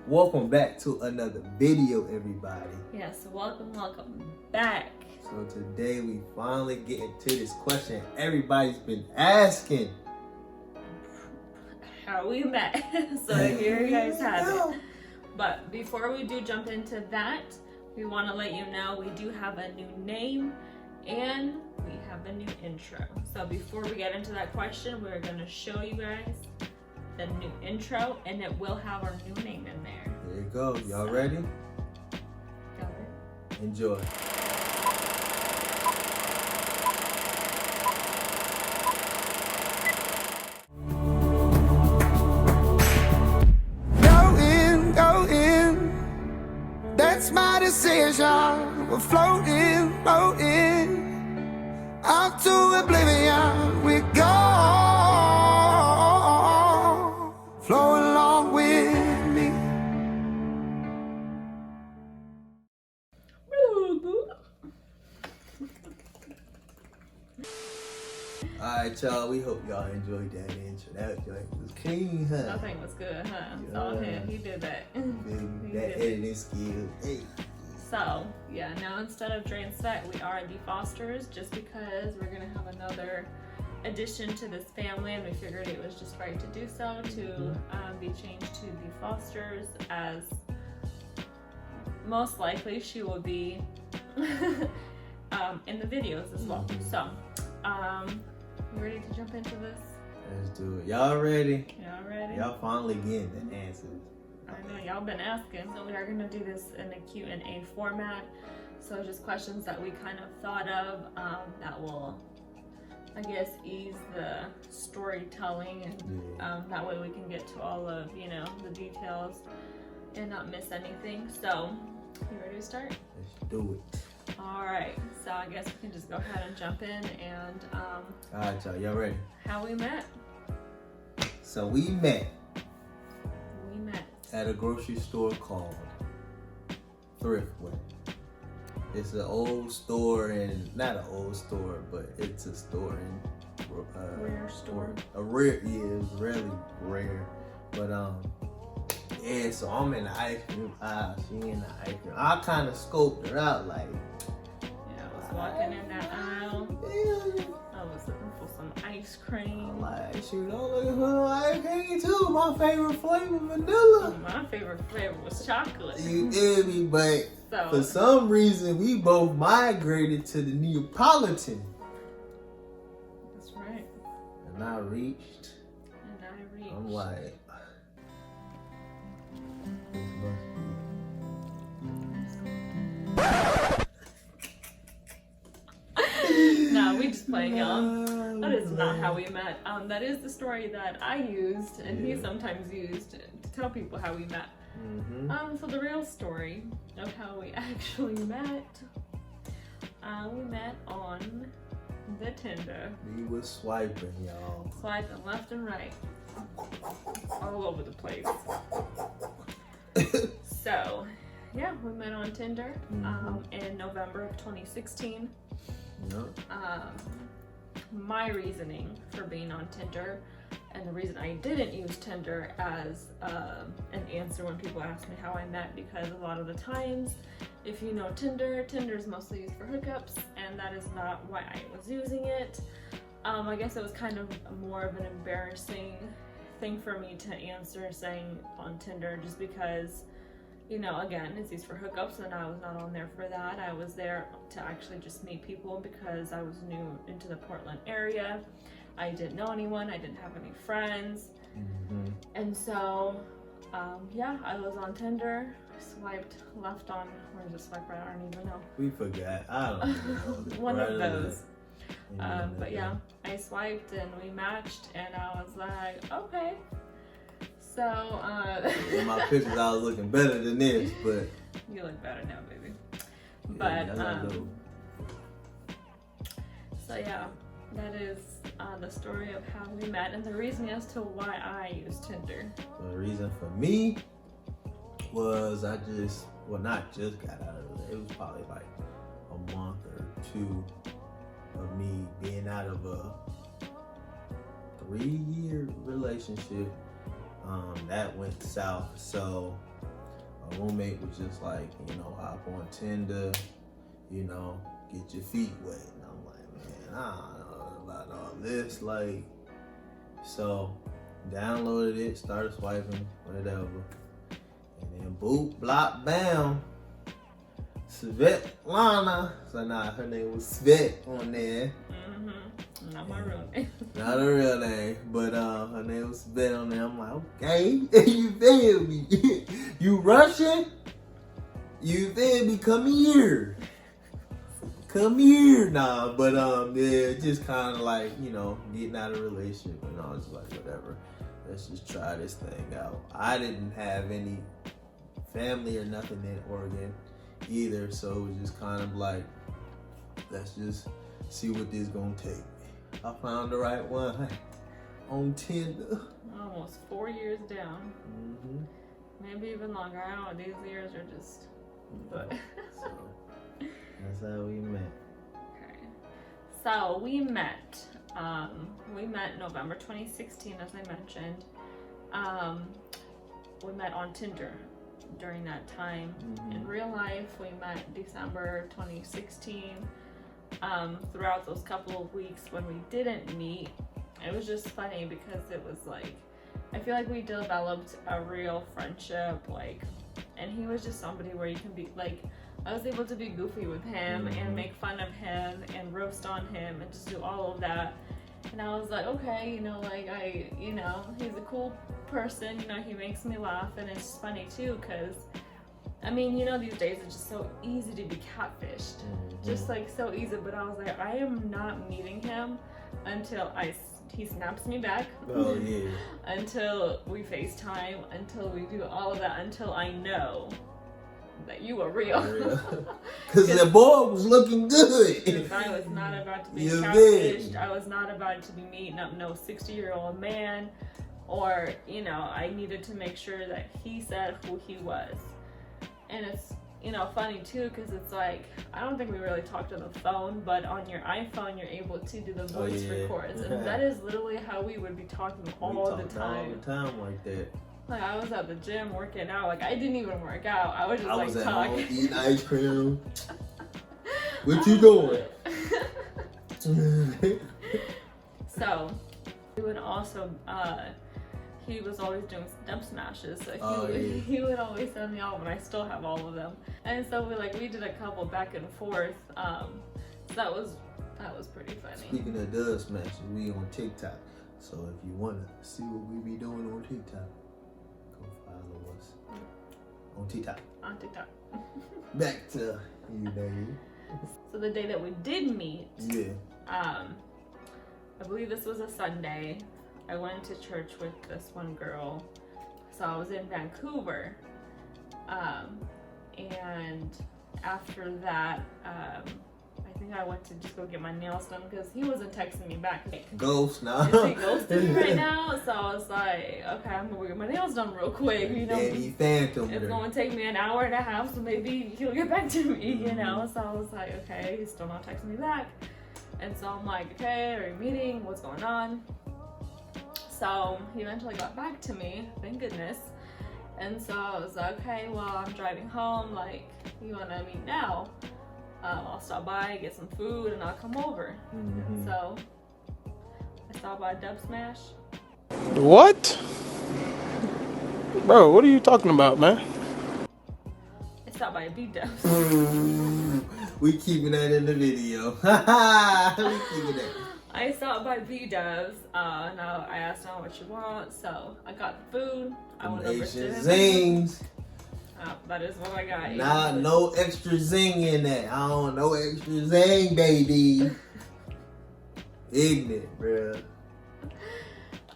Welcome back to another video, everybody. Yes, welcome back. So today we finally get into this question everybody's been asking. How we met. So here you guys have it. But before we do jump into that, we want to let you know we do have a new name and we have a new intro. So before we get into that question, we're going to show you guys the new intro and it will have our new name in there. There you go. Y'all ready? Got it? Enjoy. Go in, that's my decision. We're floating out to oblivion. We go, flow along with me. Alright, y'all. We hope y'all enjoyed that intro. That joint was clean, huh? That thing was good, huh? It's all him. He did that. That editing skill. Hey. So, yeah, now instead of Dre and Svet, we are the Fosters just because we're going to have another addition to this family and we figured it was just right to do so, to be changed to the Fosters, as most likely she will be in the videos as well. So, you ready to jump into this? Let's do it. Y'all ready? Y'all ready? Y'all finally getting the answers. I know y'all been asking, so we are gonna do this in a Q&A format. So just questions that we kind of thought of that will, I guess, ease the storytelling, and that way we can get to all of, the details and not miss anything. So, you ready to start? Let's do it. All right. So I guess we can just go ahead and jump in and All right, y'all ready? how we met. So we met We met. at a grocery store called Thriftway. It's an old store, and not an old store, but it's a store in Rare store. A rare, yeah, it was really rare. But yeah. So I'm in the ice cream aisle. She in the ice cream. I kind of scoped her out, like. Yeah, I was walking in that aisle. Yeah. I was looking for some ice cream. I'm like, shoot, I'm looking for ice cream too. My favorite flavor, vanilla. My favorite flavor was chocolate. You feel me? But So, for some reason, we both migrated to the Neapolitan. that's right. And I reached. And I reached. I'm like, No, we just playing, y'all. That is not how we met. That is the story that I used, and he sometimes used to tell people how we met. So the real story of how we actually met, we met on the Tinder. We was swiping, y'all. Swiping left and right. All over the place. So, yeah, we met on Tinder in November of 2016. Yep. My reasoning for being on Tinder, and the reason I didn't use Tinder as an answer when people ask me how I met, because a lot of the times, if you know Tinder is mostly used for hookups, and that is not why I was using it. I guess it was kind of more of an embarrassing thing for me to answer saying on Tinder, just because, again, it's used for hookups and I was not on there for that. I was there to actually just meet people because I was new into the Portland area. I didn't know anyone, I didn't have any friends. And so, I was on Tinder, swiped left on, or just swipe right, I don't even know. We forgot. I don't even know. One of those. But yeah, I swiped and we matched and I was like, okay. So, in my pictures, I was looking better than this, but. You look better now, baby. Yeah, But, so yeah, that is the story of how we met and the reason as to why I use Tinder. The reason for me was not just got out of it. It was probably like a month or two of me being out of a 3-year relationship that went south. So my roommate was just like, hop on Tinder, get your feet wet. And I'm like, man, I don't know about all this. Like, so downloaded it, started swiping, whatever. And then boop, blop, bam. Svetlana. So her name was Svet on there. Mm-hmm. Not my real name. Not her real name, but her name was Svet on there. I'm like, okay, you feel me? You Russian? You feel me? Come here. Come here. Nah, but yeah, just kind of like, getting out of a relationship, and I was like, whatever. Let's just try this thing out. I didn't have any family or nothing in Oregon either, so it was just kind of like, let's just see what this gonna take. I found the right one on Tinder. Almost 4 years down. Mm-hmm. Maybe even longer. I don't know. These years are just. But. So that's how we met. Okay. So we met. We met November 2016, as I mentioned. We met on Tinder during that time. Mm-hmm. In real life, we met December 2016. Throughout those couple of weeks when we didn't meet, it was just funny because it was like, I feel like we developed a real friendship, like, and he was just somebody where you can be like, I was able to be goofy with him and make fun of him and roast on him and just do all of that. And I was like, okay, he's a cool person, he makes me laugh, and it's just funny too, because I mean, these days it's just so easy to be catfished. Just like so easy. But I was like, I am not meeting him until he snaps me back. Oh, yeah. Until we FaceTime, until we do all of that, until I know that you are real. Because the boy was looking good. I was not about to be You catfished. did. I was not about to be meeting up no 60-year-old man. Or, I needed to make sure that he said who he was. And it's, funny too, because it's like, I don't think we really talked on the phone, but on your iPhone, you're able to do the voice records. And that is literally how we would be talking all the time. All the time like that. Like, I was at the gym working out. Like, I didn't even work out. I was just I was at talking. home eating ice cream. What you doing? So, we would also, he was always doing dub smashes, so he would always send me all, and I still have all of them. And so we did a couple back and forth. So that was pretty funny. Speaking of dub smashes, we on TikTok. So if you wanna see what we be doing on TikTok, go follow us on TikTok. On TikTok. Back to you, baby. So the day that we did meet, Yeah. I believe this was a Sunday. I went to church with this one girl. So I was in Vancouver. And after that, I think I went to just go get my nails done because he wasn't texting me back. Ghost now. Is he ghosting me right now? So I was like, okay, I'm gonna go get my nails done real quick. Danny Phantom. It's gonna take me an hour and a half, so maybe he'll get back to me, So I was like, okay, he's still not texting me back. And so I'm like, okay, are you meeting? What's going on? So he eventually got back to me, thank goodness. And so I was like, okay, well, I'm driving home, like, you wanna meet now? I'll stop by, get some food, and I'll come over. And so I stopped by Dub Smash. What? Bro, what are you talking about, man? I stopped by B-Dubs. We keeping that in the video. We keeping that. I stopped by B-Dubs, and I asked him what you want, so I got the food. I went over to Asian him. zings. That is what I got. Nah, no extra zing in that. I don't know extra zing, baby. Ignorant, bruh.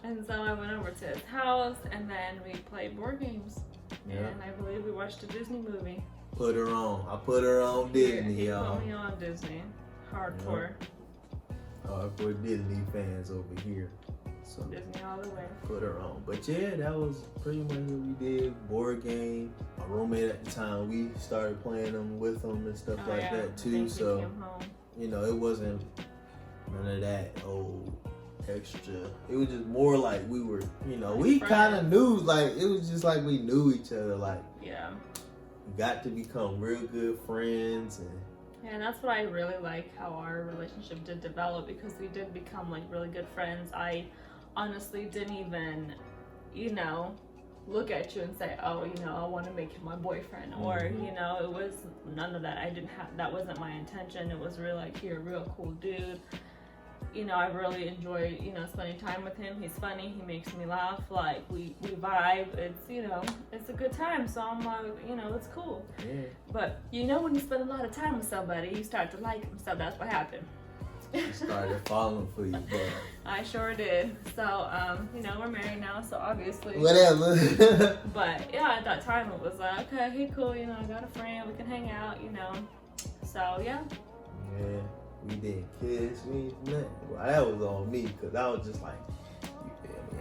And so I went over to his house, and then we played board games. Yeah. And I believe we watched a Disney movie. Put her on. I put her on Disney, He y'all. put me on Disney. Hardcore. Hardcore Disney fans over here. So Disney all the way. put her on. But yeah, that was pretty much what we did. Board game. My roommate at the time, we started playing them with them and stuff like that I too. think he So came home. it wasn't none of that extra. It was just more like we were, we kind of knew, like it was just like we knew each other, like Yeah. we got to become real good friends, and Yeah, and that's what I really like how our relationship did develop, because we did become like really good friends. I honestly didn't even, look at you and say, oh, I want to make you my boyfriend, or it was none of that. That wasn't my intention. It was really like, you're a real cool dude. I really enjoy, spending time with him. He's funny. He makes me laugh. Like, we vibe. It's, it's a good time. So I'm like, it's cool. yeah. But, when you spend a lot of time with somebody, you start to like them. So that's what happened. Started falling for you, but I sure did. So, we're married now. So obviously. whatever. But, yeah, at that time, it was like, okay, hey, cool. I got a friend. We can hang out, So, yeah. Yeah. We didn't kiss, we ain't nothing. Well, that was on me, because I was just like, you feel me?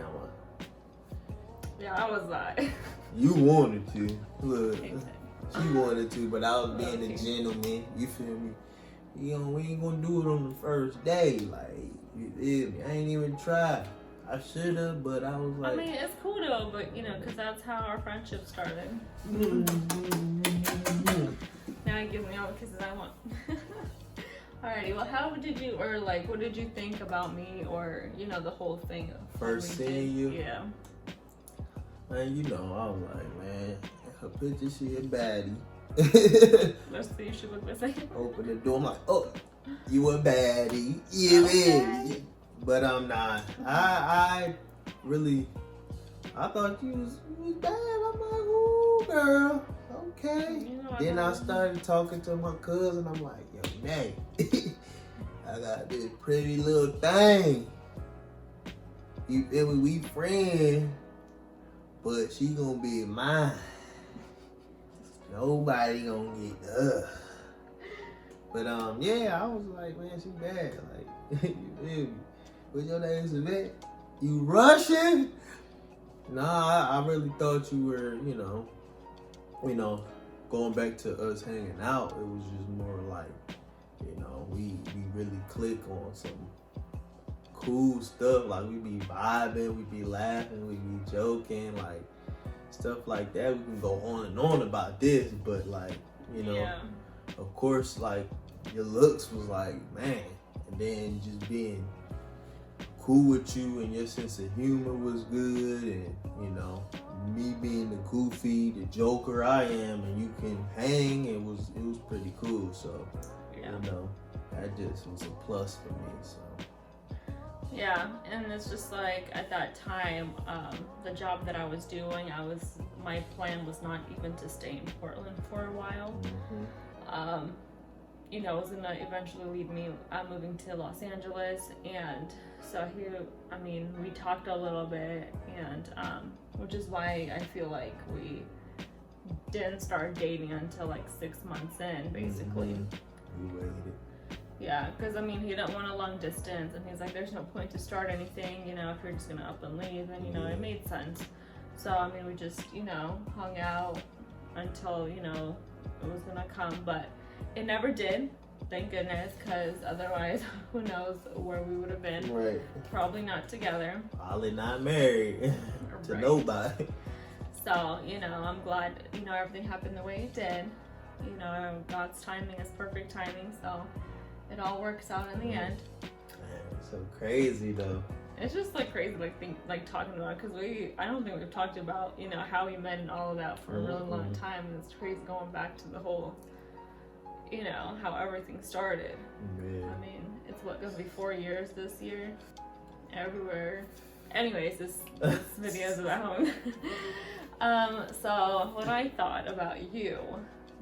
Yeah, I was like. You wanted to. Look, she wanted to, but I was being a gentleman. You feel me? We ain't gonna do it on the first day. Like, you feel me? I ain't even tried. I should have, but I was like. I mean, it's cool though, but because that's how our friendship started. Now he gives me all the kisses I want. Alrighty, well, what did you think about me, or, the whole thing? First seeing you? Yeah. Man, I was like, man, her picture, she a baddie. Let's see if she look the same. Open the door, I'm like, oh, you a baddie. You is. But I'm not. I thought you was bad. I'm like, ooh, girl. Okay. Then I started talking to my cousin. I'm like, yo, Nay, I got this pretty little thing. You feel me? We friends, but she gonna be mine. Nobody gonna get her. But yeah, I was like, man, she bad. Like, you feel me? What's your name, Savette? You Russian? Nah, I really thought you were, going back to us hanging out. It was just more like, we really click on some cool stuff. Like, we be vibing, we be laughing, we be joking, like stuff like that. We can go on and on about this, but like, of course, like, your looks was like, man, and then just being cool with you and your sense of humor was good, and me being the goofy, the joker I am, and you can hang, it was pretty cool. So that just was a plus for me. So yeah, and it's just like, at that time, the job that I was doing, my plan was not even to stay in Portland for a while. It was gonna eventually lead me moving to Los Angeles, and so here, we talked a little bit, and which is why I feel like we didn't start dating until like 6 months in, basically. You waited. Yeah, because he didn't want a long distance, and he's like, there's no point to start anything, if you're just gonna up and leave, and it made sense. So we just hung out until it was gonna come, but it never did. Thank goodness, because otherwise, who knows where we would have been. Right. Probably not together. Probably not married to nobody. So, I'm glad, everything happened the way it did. God's timing is perfect timing, so it all works out in the end. Man, it's so crazy, though. It's just like crazy, talking about it, because I don't think we've talked about, how we met and all of that for a really long time, and it's crazy going back to the whole, how everything started. Yeah. It's gonna be 4 years this year, everywhere. Anyways, this video is about home. So what I thought about you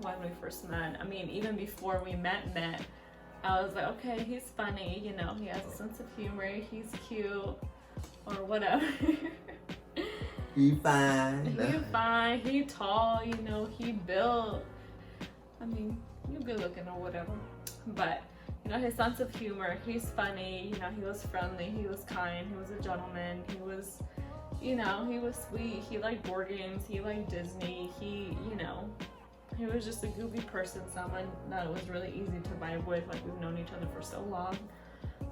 when we first met, even before we met, I was like, okay, he's funny, he has a sense of humor, he's cute, or whatever. He fine. He fine, he tall, he built. You're good looking or whatever. But, his sense of humor, he's funny, he was friendly, he was kind, he was a gentleman, he was, he was sweet, he liked board games, he liked Disney, he was just a goofy person, someone that was really easy to vibe with. Like, we've known each other for so long.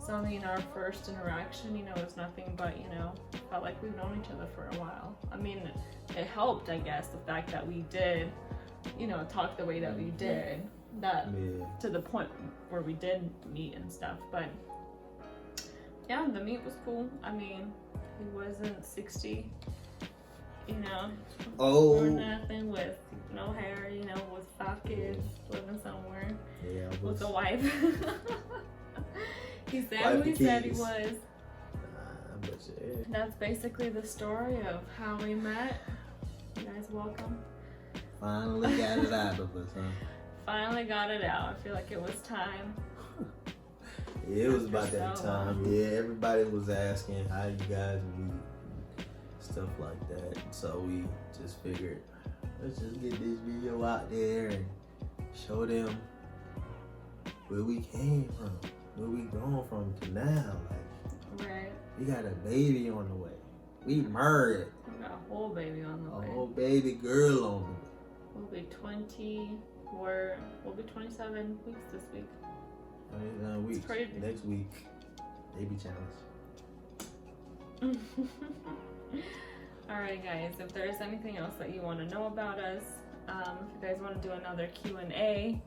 So, our first interaction, was nothing but, felt like we've known each other for a while. It helped, I guess, the fact that we did talk the way that we did. That Yeah. to the point where we did meet and stuff. But yeah, the meet was cool. I mean, he wasn't 60, or Oh. nothing, with no hair, with 5 kids, living somewhere Yeah, I with was. a wife. He said Wife who he and said he kids. was. But yeah. That's basically the story of how we met. You guys welcome. Finally got it out of us, huh? Finally got it out. I feel like it was time. Yeah, it was about After that so time. long. Yeah, everybody was asking how you guys meet, stuff like that. So we just figured, let's just get this video out there and show them where we came from, where we grown from to now. Like, Right. we got a baby on the way. We married. We got a whole baby on the A way. whole baby girl on the way. We'll be 27 weeks this week. 29 weeks. crazy. Next week, baby challenge. Alright guys, if there's anything else that you want to know about us, if you guys want to do another Q&A,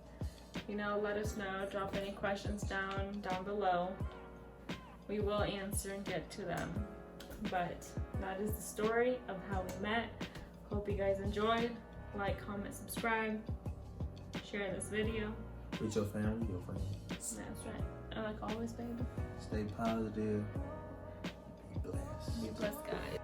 let us know. Drop any questions down below. We will answer and get to them. But that is the story of how we met. Hope you guys enjoyed. Like, comment, subscribe, share this video. With your family, your friends. That's right. And like always, baby, Stay positive. Be blessed. be blessed, guys.